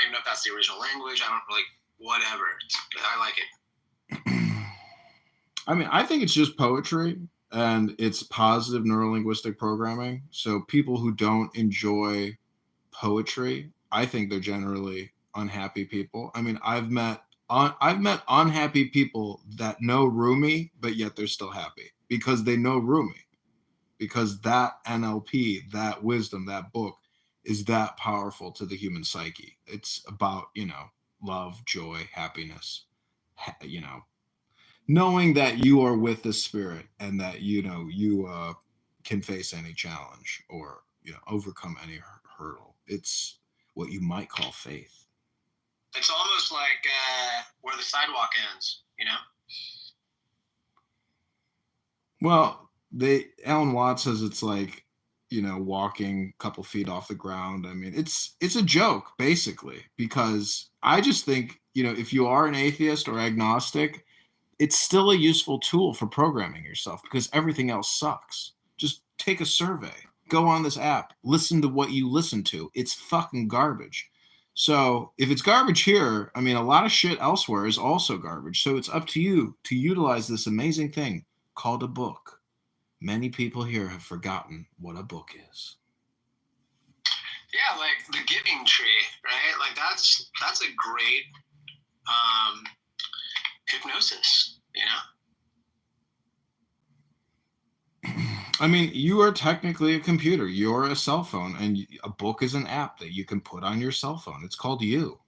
even know if that's the original language. I don't really, whatever. I like it. I mean, I think it's just poetry and it's positive neurolinguistic programming. So people who don't enjoy poetry, I think they're generally unhappy people. I mean, I've met unhappy people that know Rumi, but yet they're still happy because they know Rumi. Because that NLP, that wisdom, that book is that powerful to the human psyche. It's about, love, joy, happiness, knowing that you are with the spirit and that, you can face any challenge or, overcome any hurdle. It's what you might call faith. It's almost like where the sidewalk ends, Well, Alan Watts says it's like, walking a couple feet off the ground. I mean, it's a joke basically, because I just think, if you are an atheist or agnostic, it's still a useful tool for programming yourself because everything else sucks. Just take a survey, go on this app, listen to what you listen to. It's fucking garbage. So if it's garbage here, I mean, a lot of shit elsewhere is also garbage. So it's up to you to utilize this amazing thing called a book. Many people here have forgotten what a book is. Yeah, like the Giving Tree, right? Like that's a great hypnosis, I mean, you are technically a computer. You're a cell phone, and a book is an app that you can put on your cell phone. It's called you.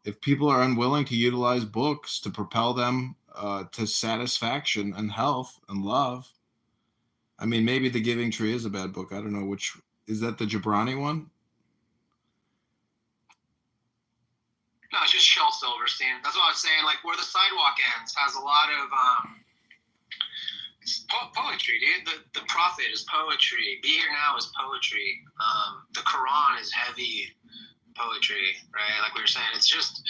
If people are unwilling to utilize books to propel them to satisfaction and health and love, I mean, maybe The Giving Tree is a bad book. I don't know which. Is that the Jabrani one? No, it's just Shel Silverstein. That's what I was saying. Like, Where the Sidewalk Ends has a lot of it's poetry, dude. The Prophet is poetry. Be Here Now is poetry. The Quran is heavy poetry, right? Like we were saying, it's just,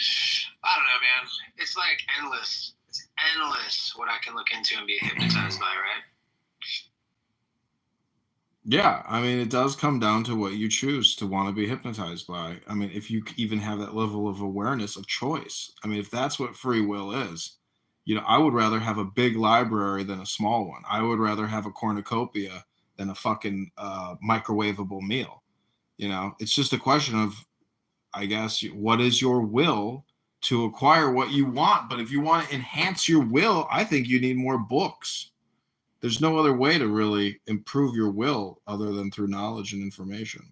I don't know, man. It's like endless. It's endless what I can look into and be hypnotized by, right? Yeah, I mean, it does come down to what you choose to want to be hypnotized by. I mean, if you even have that level of awareness of choice, I mean, if that's what free will is, I would rather have a big library than a small one. I would rather have a cornucopia than a fucking microwavable meal. It's just a question of, I guess, what is your will to acquire what you want? But if you want to enhance your will, I think you need more books. There's no other way to really improve your will other than through knowledge and information.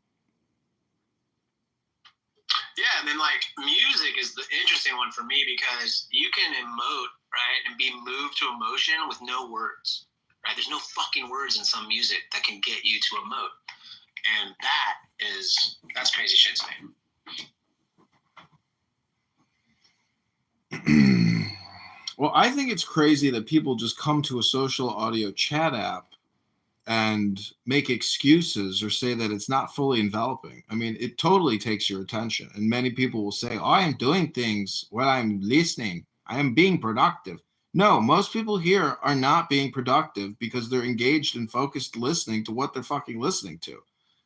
Yeah, and then like music is the interesting one for me because you can emote, right, and be moved to emotion with no words, right? There's no fucking words in some music that can get you to emote, and that's crazy shit to me. Well, I think it's crazy that people just come to a social audio chat app and make excuses or say that it's not fully enveloping. I mean, it totally takes your attention. And many people will say, I am doing things while I'm listening. I am being productive. No, most people here are not being productive because they're engaged and focused listening to what they're fucking listening to.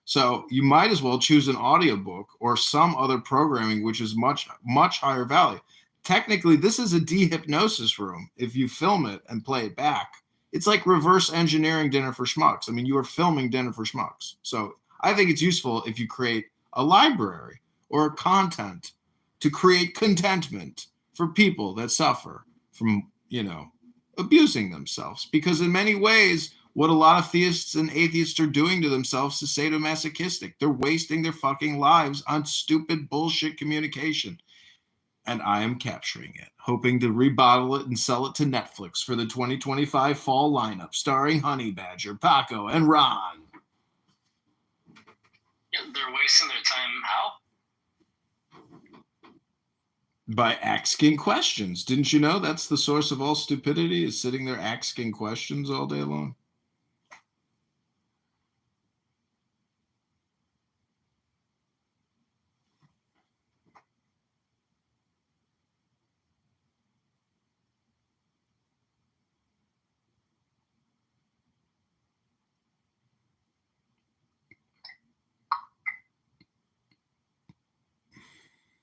So you might as well choose an audiobook or some other programming, which is much, much higher value. Technically, this is a dehypnosis room if you film it and play it back. It's like reverse engineering Dinner for Schmucks. I mean, you are filming Dinner for Schmucks. So I think it's useful if you create a library or content to create contentment for people that suffer from, abusing themselves. Because in many ways, what a lot of theists and atheists are doing to themselves is sadomasochistic. They're wasting their fucking lives on stupid bullshit communication. And I am capturing it, hoping to rebottle it and sell it to Netflix for the 2025 fall lineup, starring Honey Badger, Paco, and Ron. Yeah, they're wasting their time how? By asking questions. Didn't you know that's the source of all stupidity, is sitting there asking questions all day long?